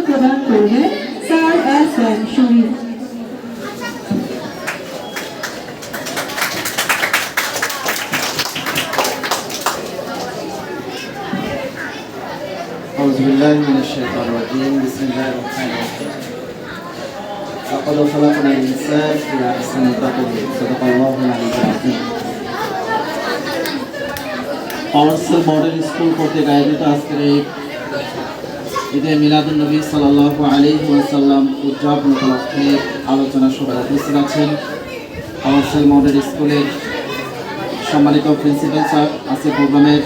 প্রদান করবেন sir S M শরীফ। أعوذ بالله من الشيطان الرجيم بسم الله الرحمن الرحيم لقد خلقنا الإنسان في أحسن تقويم صدق الله العلي العظيم পাওয়ারসেল model school কর্তৃক আয়োজিত আজকের এই ঈদে মিলাদুন নবী সাল্লাল্লাহু আলাইহি ওয়াসাল্লাম উদযাপন উপলক্ষে আলোচনা সভায় উপস্থিত আছেন পাওয়ারসেল মডেল স্কুলের সম্মানিত প্রিন্সিপাল স্যার, আজকে প্রোগ্রামের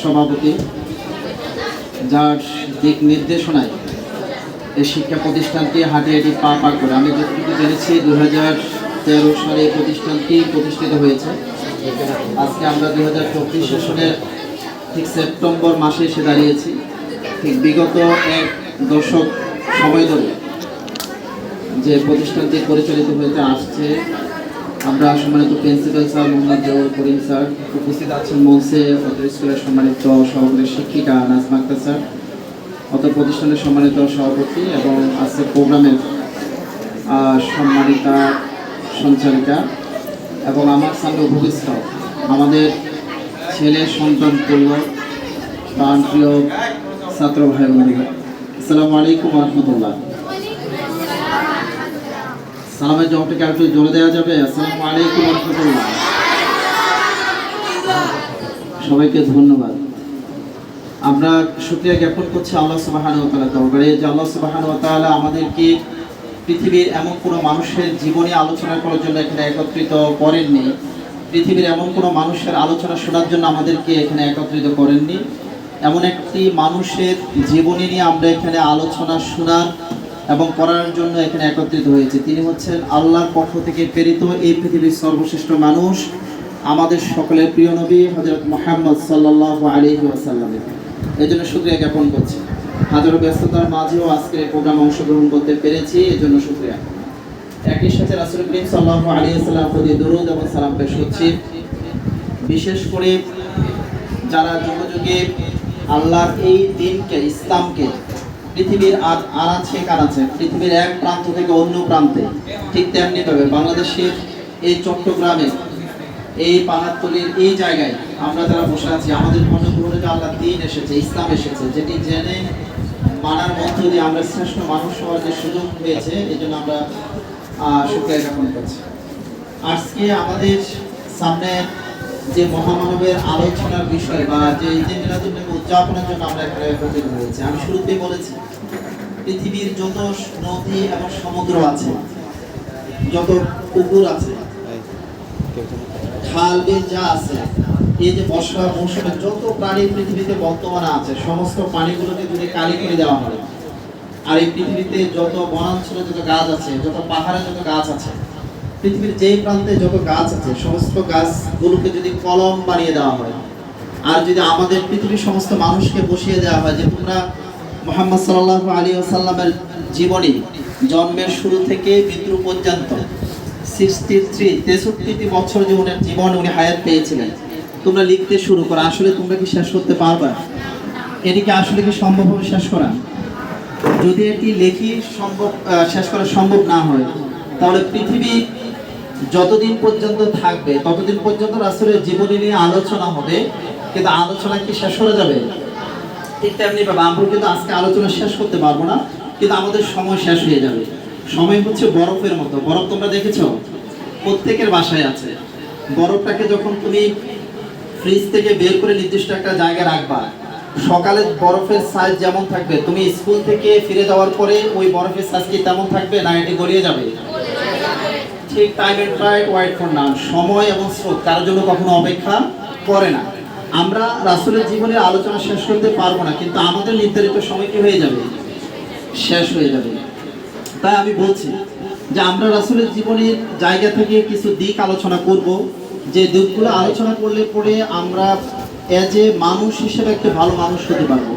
সভাপতি, যার দিক নির্দেশনায় এই শিক্ষা প্রতিষ্ঠানটি হাঁটিহাঁটি পা পা করে, আমি যতটুকু জেনেছি 2013 সালে এই প্রতিষ্ঠানটি প্রতিষ্ঠিত হয়েছে। আজকে আমরা 2024 সেশনের ঠিক সেপ্টেম্বর মাসে এসে দাঁড়িয়েছি। ঠিক বিগত এক দশক সময় ধরে যে প্রতিষ্ঠানটি পরিচালিত হতে আসছে, আমরা সম্মানিত প্রিন্সিপাল স্যার মোহাম্মদ জহুর করিম স্যার, উপস্থিত আছেন মঞ্চে অত্র স্কুলের সম্মানিত সহকারী শিক্ষিকা নাজমা আক্তার স্যার, অত্র প্রতিষ্ঠানের সম্মানিত সভাপতি এবং আজকের প্রোগ্রামের সম্মানিতা সঞ্চালিকা এবং আমার সামনে উপবিষ্ট আমাদের ছেলে সন্তান তুল্য প্রাণপ্রিয় ছাত্র ভাই বোনেরা, আসসালামু আলাইকুম ওয়া রাহমাতুল্লাহ। সালামের জবাবটাকে একটু জোরে দেওয়া যাবে? আসসালামু আলাইকুম ওয়া রাহমাতুল্লাহ। সবাইকে ধন্যবাদ। আমরা শুকরিয়া জ্ঞাপন করছি আল্লাহ সুবহানাহু ওয়া তাআলার দরবারে যে আল্লাহ সুবহানাহু ওয়া তাআলা আমাদেরকে পৃথিবীর এমন কোনো মানুষের জীবনী আলোচনা করার জন্য এখানে একত্রিত করেননি, পৃথিবীর এমন কোনো মানুষের আলোচনা শোনার জন্য আমাদেরকে এখানে একত্রিত করেননি। এমন একটি মানুষের জীবনী নিয়ে আমরা এখানে আলোচনা শোনার এবং করার জন্য এখানে একত্রিত হয়েছে। তিনি হচ্ছেন আল্লাহর পক্ষ থেকে প্রেরিত এই পৃথিবীর সর্বশ্রেষ্ঠ মানুষ, আমাদের সকলের প্রিয় নবী হযরত মুহাম্মদ সাল্লাল্লাহু আলাইহি ওয়াসাল্লাম। এই জন্য শুকরিয়া জ্ঞাপন করছি। হাজারো ব্যস্ততার মাঝেও আজকের এই প্রোগ্রামে অংশগ্রহণ করতে পেরেছি, এই জন্য শুকরিয়া। একই সাথে রাসূল করিম সাল্লাল্লাহু আলাইহি ওয়াসাল্লাম প্রতি দরুদ এবং সালাম পেশ করছি। বিশেষ করে যারা যুগে যুগে আল্লাহর এই দিনকে, ইসলামকে পৃথিবীর আনাচে কানাচে, পৃথিবীর এক প্রান্ত থেকে অন্য প্রান্তে, ঠিক তেমনি ভাবে বাংলাদেশের এই চট্টগ্রামে এই পাহাড়তলির এই জায়গায় আমরা যারা বসে আছি, আমাদের মনে যে আল্লাহ দিন এসেছে, ইসলাম এসেছে, যেটি জেনে মানার মধ্য দিয়ে আমরা শ্রেষ্ঠ মানুষ হওয়ার যে সুযোগ পেয়েছে, এই জন্য আমরা শুকরিয়া জ্ঞাপন করছি। আজকে আমাদের সামনে যে মহামানবের আলোচনার বিষয় বা যে মিলাদুন নবী উদযাপনের জন্য আমরা এখানে একত্রিত হয়েছি, আমি শুরুতেই বলেছি পৃথিবীর যত নদী এবং সমুদ্র আছে, যত পুকুর আছে, খাল বিল যা আছে, এই যে বর্ষা মৌসুমে যত প্রাণী পৃথিবীতে বর্তমানে আছে, সমস্ত প্রাণীগুলোকে যদি কালি করে দেওয়া হয়, আর এই পৃথিবীতে যত বনাঞ্চলে যত গাছ আছে, যত পাহাড়ে যত গাছ আছে, পৃথিবীর যেই প্রান্তে যত গাছ আছে, সমস্ত গাছগুলোকে যদি কলম বানিয়ে দেওয়া হয়, আর যদি আমাদের পৃথিবীর সমস্ত মানুষকে বসিয়ে দেওয়া হয় যে তোমরা মুহাম্মদ সাল্লাল্লাহু আলাইহি ওয়াসাল্লামের জীবনী, জন্মের শুরু থেকে মৃত্যু পর্যন্ত 63 বছর যে উনার জীবন, উনি হায়াত পেয়েছিলেন, তোমরা লিখতে শুরু করো। আসলে তোমরা কি শেষ করতে পারবা? এটিকে আসলে কি সম্ভব হবে শেষ করা? যদি এটি লেখি শেষ করা সম্ভব না হয়, তাহলে পৃথিবী যতদিন পর্যন্ত থাকবে ততদিন পর্যন্ত রাসূলের জীবনী নিয়ে আলোচনা হবে, কিন্তু আলোচনা কি শেষ করা যাবে? ঠিক তেমনি ভাবে আমরা কিন্তু আজকে আলোচনা শেষ করতে পারবো না, কিন্তু আমাদের সময় শেষ হয়ে যাবে। সময় হচ্ছে বরফের মতো। বরফ তোমরা দেখেছো? প্রত্যেকের বাসায় আছে। বরফটাকে যখন তুমি ফ্রিজ থেকে বের করে নির্দিষ্ট একটা জায়গায় রাখবা, সকালে বরফের সাইজ যেমন থাকবে, তুমি স্কুল থেকে ফিরে যাওয়ার পরে ওই বরফের সাইজ কি তেমন থাকবে না এটি গলিয়ে যাবে? ঠিক time and tide wait for none, সময় এবং স্রোত তার জন্য কখনো অপেক্ষা করে না। আমরা রাসূলের জীবনের আলোচনা শেষ করতে পারবো না, কিন্তু আমাদের নির্ধারিত সময় কি হয়ে যাবে? শেষ হয়ে যাবে। তাই আমি বলছি যে আমরা রাসূলের জীবনের জায়গা থেকে কিছু দিক আলোচনা করব, যে দিকগুলো আলোচনা করলে পরে আমরা এজ এ মানুষ হিসেবে একটা ভালো মানুষ হতে পারবো।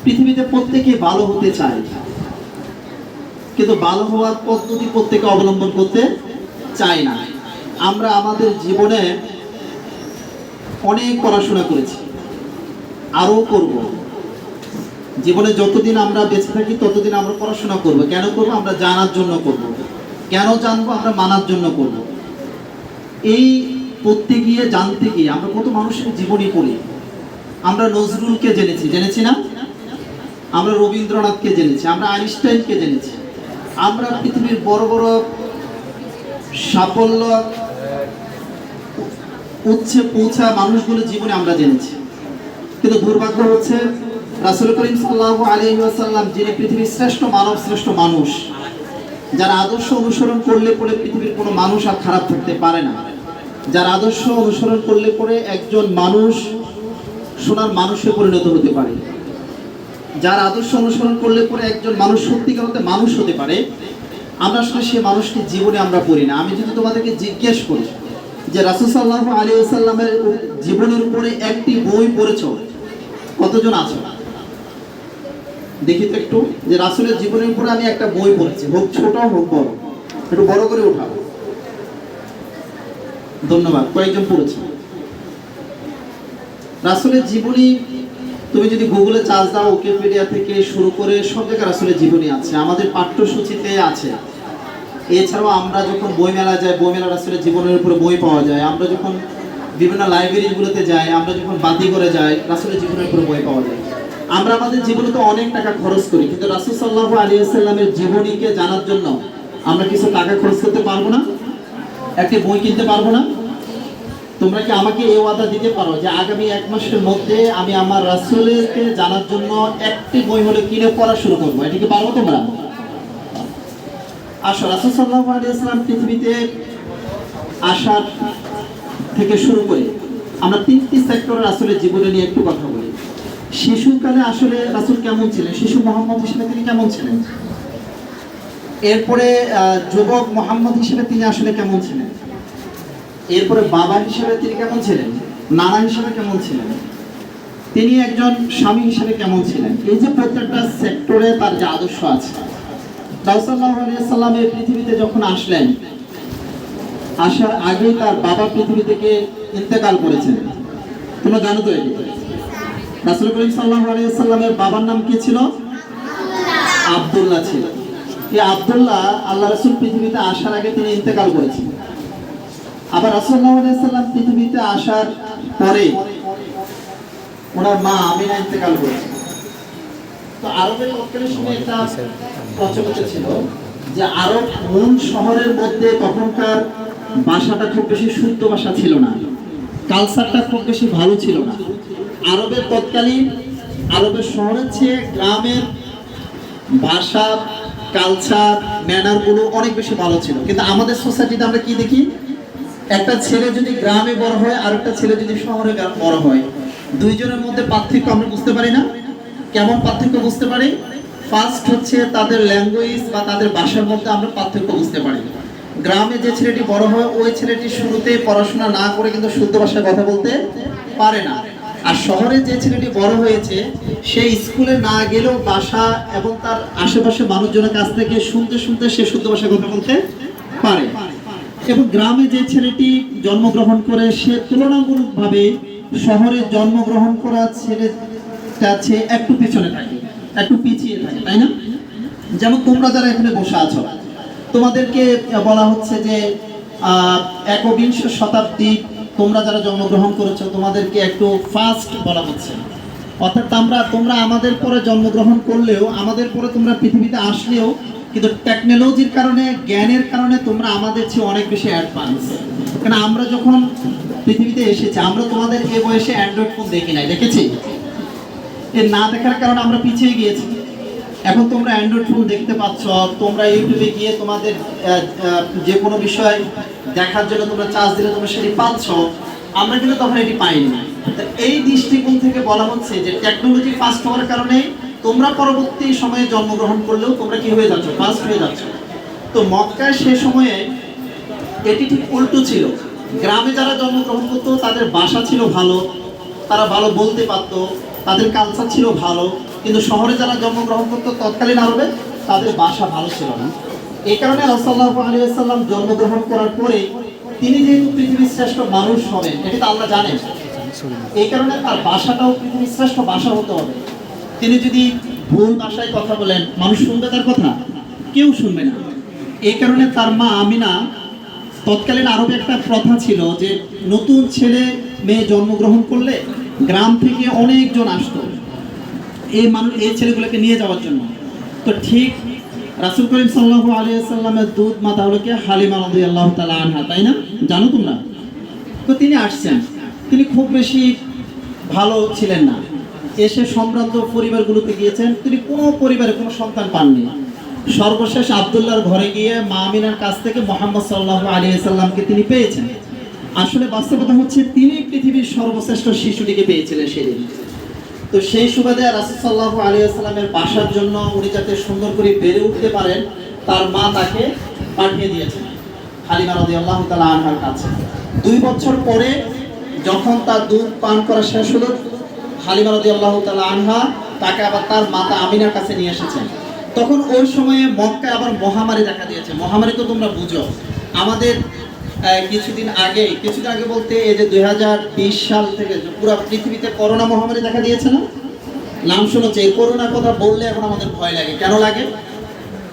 পৃথিবীতে প্রত্যেকে ভালো হতে চায়, কিন্তু ভালো হওয়ার পদ্ধতি প্রত্যেকে অবলম্বন করতে চায় না। আমরা আমাদের জীবনে অনেক পড়াশোনা করেছি, আরও করব। জীবনে যতদিন আমরা বেঁচে থাকি ততদিন আমরা পড়াশোনা করব। কেন করব? আমরা জানার জন্য করব। কেন জানবো? আমরা মানার জন্য করব। এই পড়তে গিয়ে জানতে গিয়ে আমরা কত মানুষের জীবনী পড়ি। আমরা নজরুলকে জেনেছি না? আমরা রবীন্দ্রনাথকে জেনেছি, আমরা আইনস্টাইনকে জেনেছি, আমরা পৃথিবীর বড় বড় সাফল্য উচ্চে পৌঁছা মানুষগুলোর জীবনে আমরা জেনেছি। কিন্তু দুর্ভাগ্য হচ্ছে রাসূল করিম সাল্লাল্লাহু আলাইহি ওয়াসাল্লাম, যিনি পৃথিবীর শ্রেষ্ঠ মানব, শ্রেষ্ঠ মানুষ, যার আদর্শ অনুসরণ করলে পরে পৃথিবীর কোনো মানুষ আর খারাপ থাকতে পারে না, যার আদর্শ অনুসরণ করলে পরে একজন মানুষ সোনার মানুষে পরিণত হতে পারে, যার আদর্শ অনুসরণ করলে পরে একজন মানুষ সত্যিকার অর্থে মানুষ হতে পারে, আমরা আসলে সেই মানুষটি জীবনে আমরা পড়ি না। আমি যদি তোমাদেরকে জিজ্ঞেস করি যে রাসূল সাল্লাল্লাহু আলাইহি ওয়াসাল্লামের জীবনের উপরে একটি বই পড়েছো, কতজন আছো? দেখি তো একটু, যে রাসূলের জীবনের উপরে আমি একটা বই পড়েছি, হোক ছোট হোক বড়, একটু বড় করে উঠাও। ধন্যবাদ, কয়েকজন পড়েছে। রাসূলের জীবনী তুমি যদি গুগলে চার্জ দাও, উইকিপিডিয়া থেকে শুরু করে সব জায়গায় রাসূলের জীবনী আছে, আমাদের পাঠ্যসূচিতে আছে। এছাড়াও আমরা যখন বইমেলা যাই, বইমেলা রাসূলের জীবনের উপরে বই পাওয়া যায়। আমরা যখন বিভিন্ন লাইব্রেরিগুলোতে যাই, আমরা যখন বাতিঘরে যাই, রাসূলের জীবনের উপরে বই পাওয়া যায়। আমরা আমাদের জীবনে তো অনেক টাকা খরচ করি, কিন্তু রাসূল সাল্লাল্লাহু আলাইহি ওয়াসাল্লামের জীবনীকে জানার জন্য আমরা কিছু টাকা খরচ করতে পারবো না? একটি বই কিনতে পারবো না? তোমরা কি আমাকে এই ওয়াদা দিতে পারো যে আগামী 1 মাসের মধ্যে আমি আমার রাসূলকে জানার জন্য একটি বই হলে কিনে পড়া শুরু করবো? এটা কি পারবো তোমরা? আসো, রাসূল সাল্লাল্লাহু আলাইহি ওয়াসাল্লাম পৃথিবীতে আসার থেকে শুরু করে আমরা 3টি সেক্টরে রাসূলের জীবনে নিয়ে একটু কথা বলি। শিশুকালে আসলে রাসূল কেমন ছিলেন? শিশু মুহাম্মদ হিসেবে তিনি কেমন ছিলেন? এরপরে যুবক মুহাম্মদ হিসেবে তিনি আসলে কেমন ছিলেন? এরপরে বাবা হিসেবে তিনি কেমন ছিলেন? নানা হিসেবে কেমন ছিলেন? তিনি একজন স্বামী হিসেবে কেমন ছিলেন? এই যে প্রত্যেকটা সেক্টরে তার যে আদর্শ আছে। রাসূল সাল্লাল্লাহু আলাইহি ওয়াসাল্লাম এই পৃথিবীতে যখন আসলেন, আসার আগেই তার বাবা পৃথিবী থেকে ইন্তেকাল করেছেন। তোমরা জানো তো এটা? রাসূল করিম সাল্লাল্লাহু আলাইহি ওয়াসাল্লামের বাবার নাম কি ছিল? আব্দুল্লাহ ছিল। এই আব্দুল্লাহ আল্লাহ রাসূল পৃথিবীতে আসার আগে তিনি ইন্তেকাল করেছেন। আবার রাসূল সাল্লাল্লাহু আলাইহি ওয়াসাল্লাম পৃথিবীতে আসার পরে ওনার মা আমিনা ইন্তেকাল করেছেন। তো আরবের তৎকালীন সময়ে একটা প্রচলিত ছিল যে আরব মূল শহরের মধ্যে তখনকার ভাষাটা খুব বেশি শুদ্ধ ভাষা ছিল না, কালচারটা খুব বেশি ভালো ছিল না। আরবের তৎকালীন আরবের শহরের চেয়ে গ্রামের ভাষা, কালচার, ম্যানারগুলো অনেক বেশি ভালো ছিল। কিন্তু আমাদের সোসাইটিতে আমরা কি দেখি? একটা ছেলে যদি গ্রামে বড় হয় আর একটা ছেলে যদি শহরে বড় হয়, দুইজনের মধ্যে পার্থক্য আমরা বুঝতে পারি না। কেমন পার্থক্য বুঝতে পারি? ফার্স্ট হচ্ছে তাদের ল্যাঙ্গুয়েজ বা তাদের ভাষার মধ্যে আমরা পার্থক্য বুঝতে পারি। গ্রামে যে ছেলেটি বড় হয়, ওই ছেলেটি শুরুতেই পড়াশোনা না করে কিন্তু শুদ্ধ ভাষায় কথা বলতে পারে না। আর শহরে যে ছেলেটি বড় হয়েছে, সে স্কুলে না গেলেও ভাষা এবং তার আশেপাশে মানুষজনের কাছ থেকে শুনতে শুনতে সে শুদ্ধ ভাষায় কথা বলতে পারে। এবং গ্রামে যে ছেলেটি জন্মগ্রহণ করে, সে তুলনামূলকভাবে শহরে জন্মগ্রহণ করা ছেলেটা চেয়ে একটু পিছনে থাকে, একটু পিছিয়ে থাকে, তাই না? যেমন তোমরা যারা এখানে বসে আছো, তোমাদেরকে বলা হচ্ছে যে একবিংশ শতাব্দী তোমরা যারা জন্মগ্রহণ করেছো, তোমাদেরকে একটু ফাস্ট বলা হচ্ছে। অর্থাৎ তোমরা আমাদের পরে জন্মগ্রহণ করলেও, আমাদের পরে তোমরা পৃথিবীতে আসলেও, কিন্তু টেকনোলজির কারণে, জ্ঞানের কারণে তোমরা আমাদের চেয়ে অনেক বেশি অ্যাডভান্স। কারণ আমরা যখন পৃথিবীতে এসেছি, আমরা তোমাদের এই বয়সে অ্যান্ড্রয়েড ফোন দেখি নাই, দেখেছি? এর না দেখার কারণে আমরা পিছিয়ে গিয়েছি। এখন তোমরা অ্যান্ড্রয়েড ফোন দেখতে পাচ্ছ, তোমরা ইউটিউবে গিয়ে তোমাদের যে কোনো বিষয় দেখার জন্য তোমরা চার্জ দিলে তোমরা সেটি পাচ্ছ। আমরা কিন্তু তখন এটি পাইনি। এই দৃষ্টিকোণ থেকে বলা হচ্ছে যে টেকনোলজি ফাস্ট হওয়ার কারণে তোমরা পরবর্তী সময়ে জন্মগ্রহণ করলেও তোমরা কি হয়ে যাচ্ছ? ফাস্ট হয়ে যাচ্ছ। তো মক্কায় সে সময়ে এটি ঠিক উল্টো ছিল। গ্রামে যারা জন্মগ্রহণ করতো তাদের ভাষা ছিল ভালো, তারা ভালো বলতে পারতো, তাদের কালচার ছিল ভালো। কিন্তু শহরে যারা জন্মগ্রহণ করতো তৎকালীন আরবে, তাদের ভাষা ভালো ছিল না। এই কারণে রাসূল সাল্লাল্লাহু আলাইহি ওয়াসাল্লাম জন্মগ্রহণ করার পরে তিনি যেহেতু পৃথিবীর শ্রেষ্ঠ মানুষ হবেন, এটা তো আল্লাহ জানেন। এই কারণে তার ভাষাটাও পৃথিবীর শ্রেষ্ঠ ভাষা হতে হবে। তিনি যদি ভুল ভাষায় কথা বলেন, মানুষ শুনবে তার কথা? কেউ শুনবে না। এই কারণে তার মা আমিনা, তৎকালীন আরবে একটা প্রথা ছিল যে নতুন ছেলে মেয়ে জন্মগ্রহণ করলে গ্রাম থেকে অনেকজন আসতো এই ছেলেগুলোকে নিয়ে যাওয়ার জন্য। তো ঠিক রাসূল করিম সাল্লাল্লাহু আলাইহি ওয়াসাল্লামের দুধ মাতা হলো কি হালিমা রাদিয়াল্লাহু তাআলা আনহা, তাই না? জানো তোমরা? তো তিনি আসছেন, তিনি খুব বেশি ভালো ছিলেন না, এসে সম্ভ্রান্ত পরিবারগুলোতে গিয়েছেন, তিনি কোনো পরিবারে কোনো সন্তান পাননি। সর্বশেষ আব্দুল্লাহর ঘরে গিয়ে মা আমিনার কাছ থেকে মুহাম্মদ সাল্লাল্লাহু আলাইহি ওয়াসাল্লামকে তিনি পেয়েছেন। আসলে বাস্তবতা হচ্ছে তিনি পৃথিবীর সর্বশ্রেষ্ঠ শিশুটিকে পেয়েছিলেন সেদিন। তো সেই সুবাদে রাসূল সাল্লাল্লাহু আলাইহি ওয়াসাল্লামের বাসার জন্য উনি যাতে সুন্দর করে বেড়ে উঠতে পারেন, তার মা তাকে পাঠিয়ে দিয়েছেন হালিমা রাদিয়াল্লাহু তাআলা আনহার কাছে। 2 বছর পরে যখন তার দুধ পান করা শেষ হলো, হালিমা রাদিয়াল্লাহু তাআলা আনহা তাকে আবার তার মাতা আমিনার কাছে নিয়ে এসেছেন। তখন ওই সময়ে মক্কায় আবার মহামারী দেখা দিয়েছে। মহামারী তো তোমরা বুঝো, আমাদের কিছুদিন আগে বলতে এই যে 2020 সাল থেকে পুরো পৃথিবীতে করোনা মহামারী দেখা দিয়েছে না? নাম শুনেছে। এই করোনার কথা বললে এখন আমাদের ভয় লাগে। কেন লাগে?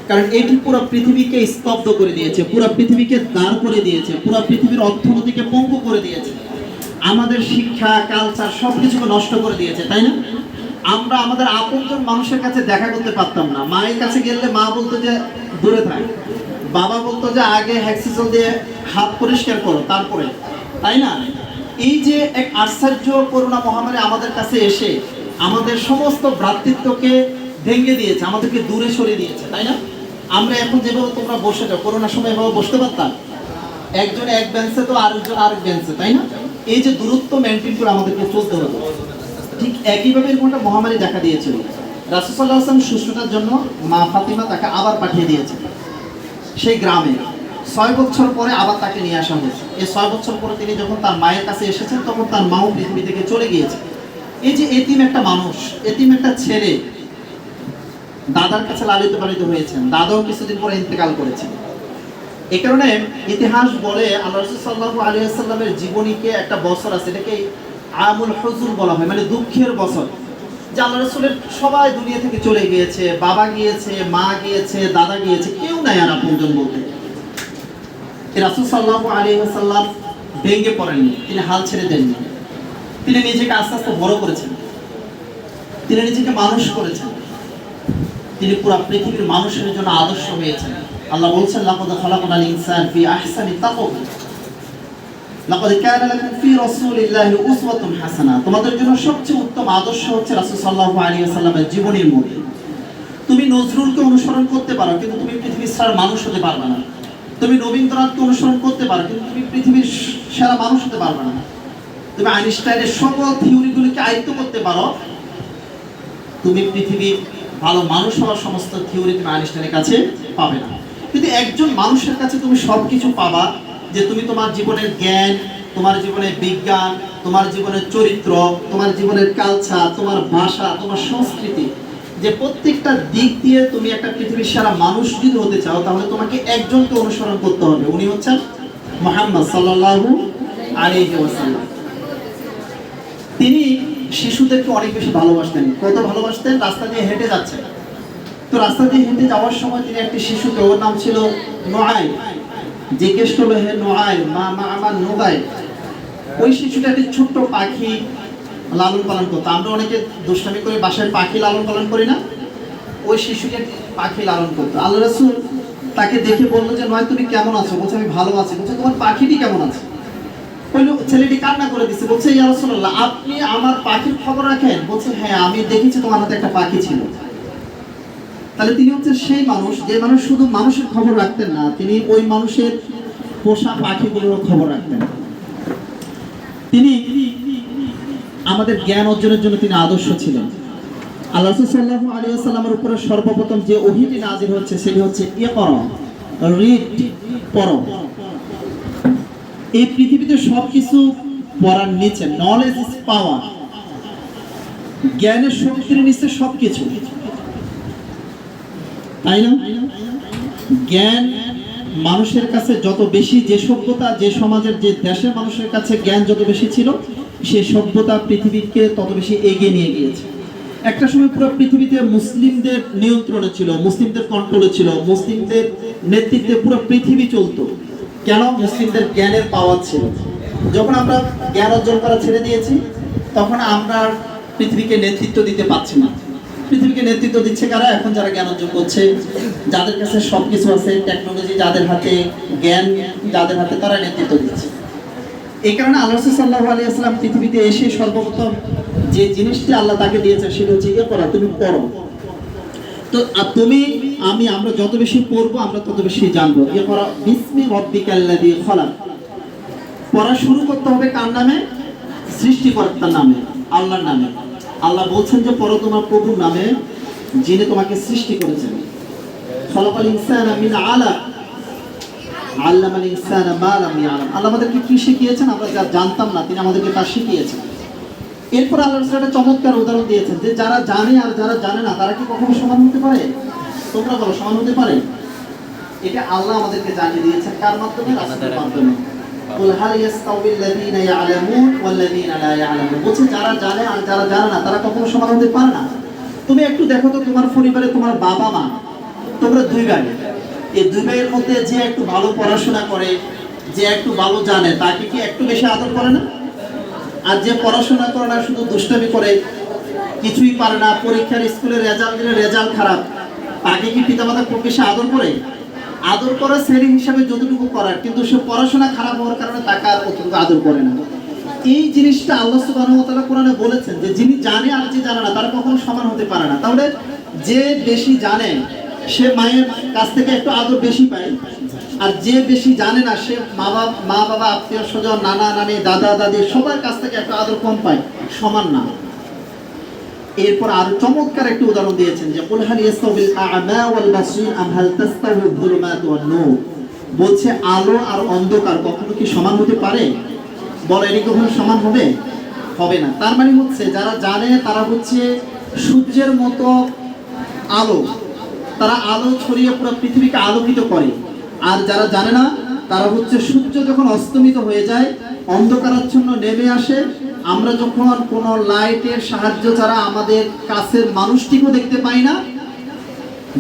কারণ এটি পুরো পৃথিবীকে স্তব্ধ করে দিয়েছে, পুরো পৃথিবীকে দাঁড় করে দিয়েছে, পুরো পৃথিবীর অর্থনীতিকে পঙ্গু করে দিয়েছে, আমাদের শিক্ষা কালচার সবকিছুকে নষ্ট করে দিয়েছে, তাই না? আমরা আমাদের আপনজন মানুষের কাছে দেখা করতে পারতাম না। মায়ের কাছে গেলে মা বলতো যে দূরে থাক, বাবা বলতো যে আগে হ্যাক্সিজল দিয়ে হাত পরিষ্কার করো তারপরে, তাই না? এই যে এক আশ্চর্য করোনা মহামারী আমাদের কাছে এসে আমাদের সমস্ত ভ্রাতৃত্বকে ভেঙে দিয়েছে, আমাদেরকে দূরে সরিয়ে দিয়েছে, তাই না? আমরা এখন যেভাবে তোমরা বসে যাও, করোনার সময় এভাবে বসতে পারতাম? একজন এক বেঞ্চে তো আরেকজন আরেক বেঞ্চে, তাই না? এই যে দূরত্ব মেনটেন করে আমাদেরকে চলতে হতো। ঠিক একইভাবে এরকম একটা মহামারী দেখা দিয়েছিল। রাসূল সাল্লাল্লাহু আলাইহি ওয়াসাল্লাম সুস্থতার জন্য মা ফাতিমা তাকে আবার পাঠিয়ে দিয়েছেন সেই গ্রামে। 6 বছর পরে আবার তাকে নিয়ে আসা হয়েছে। এই 6 বছর পরে তিনি যখন তার মায়ের কাছে এসেছেন, তখন তার মাও পৃথিবী থেকে চলে গিয়েছে। এই যে এতিম একটা মানুষ, এতিম একটা ছেলে, দাদার কাছে লালিত পালিত হয়েছেন, দাদাও কিছুদিন পরে ইন্তেকাল করেছেন। এই কারণে ইতিহাস বলে আল্লাহ রাসূল সাল্লাল্লাহু আলাইহি ওয়াসাল্লামের জীবনীকে একটা বছর আছে, এটাকে আমুল হুজুন বলা হয়, মানে দুঃখের বছর। যে আল্লাহ রাসূলের সবাই দুনিয়া থেকে চলে গিয়েছে, বাবা গিয়েছে, মা গিয়েছে, দাদা গিয়েছে, কেউ নাই আর আপনজন বলতে। রাসূল সাল্লাল্লাহু আলাইহি ওয়াসাল্লাম ভেঙে পড়েননি, তিনি হাল ছেড়ে দেননি। তিনি নিজেকে আস্তে আস্তে বড় করেছেন, তিনি নিজেকে মানুষ করেছেন, তিনি পুরো পৃথিবীর মানুষের জন্য আদর্শ হয়েছেন। আল্লাহ বলছেন লাকাদ খালাকনাল ইনসানা ফি আহসানি তাকওয়িম, লাকাদ কানা লাকুম ফি রাসূলিল্লাহি উসওয়াতুন হাসানাহ। তোমাদের জন্য সবচেয়ে উত্তম আদর্শ হচ্ছে রাসূল সাল্লাল্লাহু আলাইহি ওয়াসাল্লামের জীবনীর মধ্যে। তুমি নজরুলকে অনুসরণ করতে পারো, কিন্তু তুমি পৃথিবীর সেরা মানুষ হতে পারবে না। তুমি রবীন্দ্রনাথকে অনুসরণ করতে পারো, কিন্তু তুমি পৃথিবীর সেরা মানুষ হতে পারবে না। তুমি আইনস্টাইনের সকল থিওরিগুলোকে আয়ত্ত করতে পারো, তুমি পৃথিবীর ভালো মানুষ হওয়ার সমস্ত থিওরি তুমি আইনস্টাইনের কাছে পাবে না। কিন্তু একজন মানুষের কাছে তুমি সবকিছু পাবা, যে তুমি তোমার জীবনের জ্ঞান, তোমার জীবনের বিজ্ঞান, তোমার জীবনের চরিত্র, তোমার জীবনের কালচার, তোমার ভাষা, তোমার সংস্কৃতি, যে প্রত্যেকটা দিক দিয়ে তুমি একটা পৃথিবীর সারা মানুষ যদি হতে চাও, তাহলে তোমাকে একজনকে অনুসরণ করতে হবে। উনি হচ্ছেন মুহাম্মদ সাল্লাল্লাহু আলাইহি ওয়াসাল্লাম। তিনি শিশুদেরকে অনেক বেশি ভালোবাসতেন। কত ভালোবাসতেন? রাস্তা দিয়ে হেঁটে যাচ্ছেন, তো রাস্তা দিয়ে হেঁটে যাওয়ার সময় তিনি একটি শিশুকে, ওর নাম ছিল নুআইম, জিজ্ঞেস করলো, হে নুআইম, মা আমার নুআইম। ওই শিশুটা একটি ছোট্ট পাখি লালন পালন করতো। আমরা অনেকে দুষ্টামি করে বাসায় পাখি লালন পালন করি না? ওই শিশুকে পাখি লালন করতো। আল্লাহ রাসূল তাকে দেখে বললো যে নয় তুমি কেমন আছো? বলছে আমি ভালো আছি। বলছে তোমার পাখিটি কেমন আছে? ছেলেটি কান্না করে দিচ্ছে, বলছে ইয়া রাসূলুল্লাহ, আপনি আমার পাখির খবর রাখেন? বলছে হ্যাঁ, আমি দেখেছি তোমার হাতে একটা পাখি ছিল। তাহলে তিনি হচ্ছে সেই মানুষ, যে মানুষ শুধু মানুষের খবর রাখতেন না, তিনি ওই মানুষের পোষা পাখিগুলোর খবর রাখতেন। তিনি আমাদের জ্ঞান অর্জনের জন্য তিনি আদর্শ ছিলেন। আল্লাহ রাসূল সাল্লাল্লাহু আলাইহি ওয়াসাল্লামের উপরে সর্বপ্রথম যে ওহীটি নাযিল হচ্ছে সেটি হচ্ছে ইকরা, রিড, পড়ো। এই পৃথিবীতে সবকিছু পড়ার নিচে, নলেজ ইজ পাওয়ার, জ্ঞানের শক্তির নিচে সবকিছু, তাই না? জ্ঞান মানুষের কাছে যত বেশি, যে সভ্যতা, যে সমাজের, যে দেশের মানুষের কাছে জ্ঞান যত বেশি ছিল, সে সভ্যতা পৃথিবীকে তত বেশি এগিয়ে নিয়ে গিয়েছে। একটা সময় পুরো পৃথিবীতে মুসলিমদের নিয়ন্ত্রণে ছিল, মুসলিমদের কন্ট্রোলে ছিল, মুসলিমদের নেতৃত্বে পুরো পৃথিবী চলতো। কেন? মুসলিমদের জ্ঞানের পাওয়ার ছিল। যখন আমরা জ্ঞান অর্জন করা ছেড়ে দিয়েছি, তখন আমরা আর পৃথিবীকে নেতৃত্ব দিতে পারছি না। পৃথিবীকে নেতৃত্ব দিচ্ছে কারা? এখন যারা জ্ঞান অর্জন করছে, যাদের কাছে সবকিছু আছে, টেকনোলজি যাদের হাতে, জ্ঞান যাদের হাতে, তারা নেতৃত্ব দিচ্ছে। এই কারণে আল্লাহ রাসূল সাল্লাল্লাহু আলাইহি ওয়াসাল্লাম পৃথিবীতে এসে সর্বপ্রথম যে জিনিসটি আল্লাহ তাকে দিয়েছে সেটা হচ্ছে ইকরা, তুমি পড়ো। তো তুমি আমি আমরা যত বেশি পড়বো আমরা তত বেশি জানবো। ইকরা বিসমি রাব্বিকাল্লাযী খলাক। পড়া শুরু করতে হবে কার নামে? সৃষ্টিকর্তার নামে, আল্লাহর নামে। আল্লাহ বলছেন যে পড়ো তোমার প্রভুর নামে, যিনি তোমাকে সৃষ্টি করেছেন। খলাকাল ইনসানা মিন আলাক, আল্লামাল ইনসানা মা লাম ইয়ালাম। আল্লাহ আমাদেরকে কি শিখিয়েছেন? আমরা যা জানতাম না তিনি আমাদেরকে তা শিখিয়েছেন। এরপর আল্লাহ রাসূল একটা চমৎকার উদাহরণ দিয়েছেন যে যারা জানে আর যারা জানে না তারা কি কখনো সমান হতে পারে? তোমরা বলো, সমান হতে পারে? এটা আল্লাহ আমাদেরকে জানিয়ে দিয়েছেন কার মাধ্যমে? রাসূলের মাধ্যমে। কুল হাল ইয়াস্তাউবিল্লাযীনা ইয়ালামুন ওয়াল্লাযীনা লা ইয়ালামুন। বলছে যারা জানে আর যারা জানে না তারা কখনো সমান হতে পারে না। তুমি একটু দেখো তো তোমার পরিবারে তোমার বাবা মা, তোমরা দুই ভাই, এই দুই ভাইয়ের মধ্যে যে একটু ভালো পড়াশোনা করে, যে একটু ভালো জানে, তাকে কি একটু বেশি আদর করে না? আর যে পড়াশোনা করে না, শুধু দুষ্টামি করে, কিছুই পারে না, পরীক্ষার স্কুলে রেজাল্ট দিলে রেজাল্ট খারাপ, তাকে কি পিতামাতা খুব বেশি আদর করে? আদর করা শ্রেণী হিসাবে যতটুকু করার, কিন্তু সে পড়াশোনা খারাপ হওয়ার কারণে তাকে আর অতটুকু আদর করে না। এই জিনিসটা আল্লাহ সুবহানাহু ওয়া তাআলা কোরআনে বলেছেন যে যিনি জানে আর যে জানে না তারা কখনো সমান হতে পারে না। তাহলে যে বেশি জানে সে মায়ের কাছ থেকে একটু আদর বেশি পায়, আর যে বেশি জানে না সে মা বাবা, আত্মীয় স্বজন, নানা নানি, দাদা দাদি সবার কাছ থেকে একটু আদর কম পায়, সমান না। এরপর আরো চমৎকার একটা উদাহরণ দিয়েছেন যে কুল হাল ইয়াস্তাউবিল আ'মা ওয়াল বাসীর আম হাল তাস্তাউযু যুলুমাতু ওয়ান নূর। বলছে আলো আর অন্ধকার কখনো কি সমান হতে পারে? বলো, এটা কখনো সমান হবে? হবে না। তার মানে হচ্ছে যারা জানে তারা হচ্ছে সূর্যের মতো আলো, তারা আলো ছড়িয়ে পুরো পৃথিবীকে আলোকিত করে। আর যারা জানে না তারা হচ্ছে সূর্য যখন অস্তমিত হয়ে যায়, অন্ধকারাচ্ছন্ন নেমে আসে, আমরা যখন কোনো লাইটের সাহায্য ছাড়া আমাদের কাছের মানুষটিকেও দেখতে পাই না,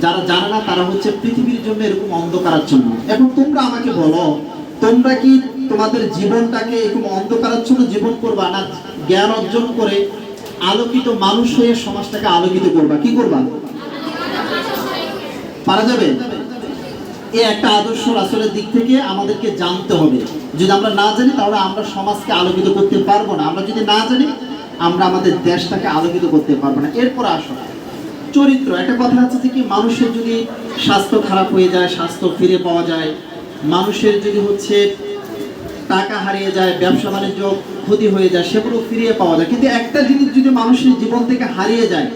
যারা জানে না তারা হচ্ছে পৃথিবীর জন্য এরকম অন্ধকারাচ্ছন্ন। এখন তোমরা আমাকে বলো, তোমরা কি তোমাদের জীবনটাকে এরকম অন্ধকারাচ্ছন্ন জীবন করবা, না জ্ঞান অর্জন করে আলোকিত মানুষ হয়ে সমাজটাকে আলোকিত করবা? কি করবা? পারা যাবে? এই একটা আদর্শ রাসূলের দিক থেকে আমাদেরকে জানতে হবে। যদি আমরা না জানি তাহলে আমরা সমাজকে আলোকিত করতে পারবো না। আমরা যদি না জানি আমরা আমাদের দেশটাকে আলোকিত করতে পারবো না। এরপর আসো চরিত্র। একটা কথা আছে যে কি, মানুষের যদি স্বাস্থ্য খারাপ হয়ে যায়, স্বাস্থ্য ফিরে পাওয়া যায়, মানুষের যদি হচ্ছে টাকা হারিয়ে যায়, ব্যবসা বাণিজ্য ক্ষতি হয়ে যায়, সেগুলো ফিরিয়ে পাওয়া যায়। কিন্তু একটা জিনিস যদি মানুষের জীবন থেকে হারিয়ে যায়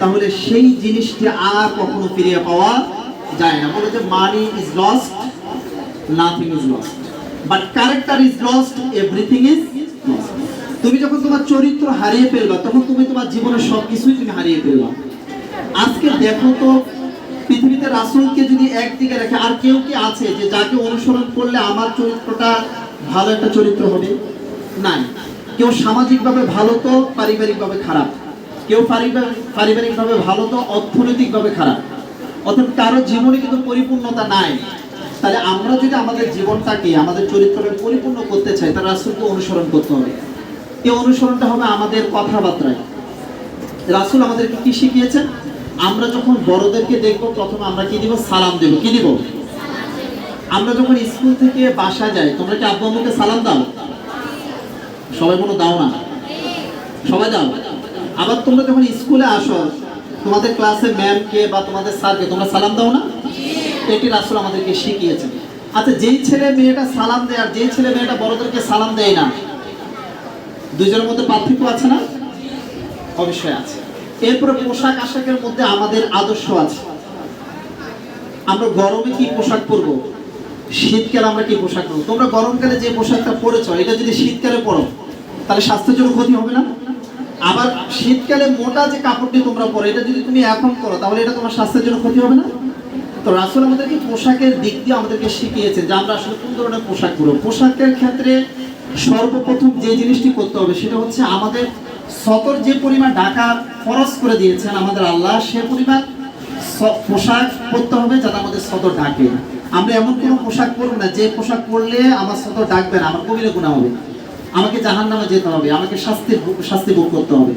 তাহলে সেই জিনিসটি আর কখনো ফিরিয়ে পাওয়া যায় না। বলে যে money is lost, nothing is lost, but character is lost, everything is lost. তুমি যখন তোমার চরিত্র হারিয়ে ফেলবা তখন তুমি তোমার জীবনের সবকিছুই তুমি হারিয়ে ফেলবা। আজকে দেখো তো পৃথিবীতে রাসূলকে যদি একদিকে রেখে আর কেউ কি আছে যে যাকে অনুসরণ করলে আমার চরিত্রটা ভালো একটা চরিত্র হবে? নাই। কেউ সামাজিকভাবে ভালো তো পারিবারিকভাবে খারাপ, কেউ পারিবারিকভাবে ভালো তো অর্থনৈতিকভাবে খারাপ। অর্থাৎ কারো জীবনে কিন্তু পরিপূর্ণতা নাই। তাহলে আমরা যদি আমাদের জীবনটাকে, আমাদের চরিত্রকে পরিপূর্ণ করতে চাই তাহলে রাসূলকে অনুসরণ করতে হবে। এই অনুসরণটা হবে আমাদের কথাবার্তায়। রাসূল আমাদেরকে কি শিখিয়েছেন? আমরা যখন বড়দেরকে দেখব প্রথমে আমরা কি দিব? সালাম দেব। কি দিব? আমরা যখন স্কুল থেকে বাসা যাই, তোমরা কি আব্বু আম্মুকে সালাম দাও? সবাই মনে দাও না? সবাই দাও। আবার তোমরা যখন স্কুলে আসো তোমাদের ক্লাসে ম্যামকে বা তোমাদের স্যারকে তোমরা সালাম দাও না? এটি রাসূল আমাদেরকে শিখিয়েছেন। আচ্ছা, যেই ছেলে মেয়েটা সালাম দেয় আর যেই ছেলে মেয়েটা বড়দেরকে সালাম দেয় না, দুইজনের মধ্যে পার্থক্য আছে না? অবশ্যই আছে। এরপরে পোশাক আশাকের মধ্যে আমাদের আদর্শ আছে। আমরা গরমে কি পোশাক পরবো, শীতকালে আমরা কি পোশাক পরবো। তোমরা গরমকালে যে পোশাকটা পরেছো এটা যদি শীতকালে পরো তাহলে স্বাস্থ্যের জন্য ক্ষতি হবে না? আবার শীতকালে মোটা যে কাপড়টি তোমরা পরো এটা যদি তুমি এখন করো তাহলে এটা তোমার স্বাস্থ্যের জন্য ক্ষতি হবে না? তো রাসূল আমাদেরকে পোশাকের দিক দিয়ে আমাদেরকে শিখিয়েছেন যে আমরা আসলে কোন ধরনের পোশাক পরবো। পোশাকের ক্ষেত্রে সর্বপ্রথম যে জিনিসটি করতে হবে সেটা হচ্ছে আমাদের সতর যে পরিমাণ ঢাকা ফরজ করে দিয়েছেন আমাদের আল্লাহ, সে পরিমাণ পোশাক পরতে হবে যাতে আমাদের সতর ঢাকে। আমরা এমন কোনো পোশাক পরব না যে পোশাক পরলে আমার সতর ঢাকবে না, আমার কবিরা গুনাহ হবে, আমাকে জাহান্নামে যেতে হবে, আমাকে শাস্তি ভোগ করতে হবে।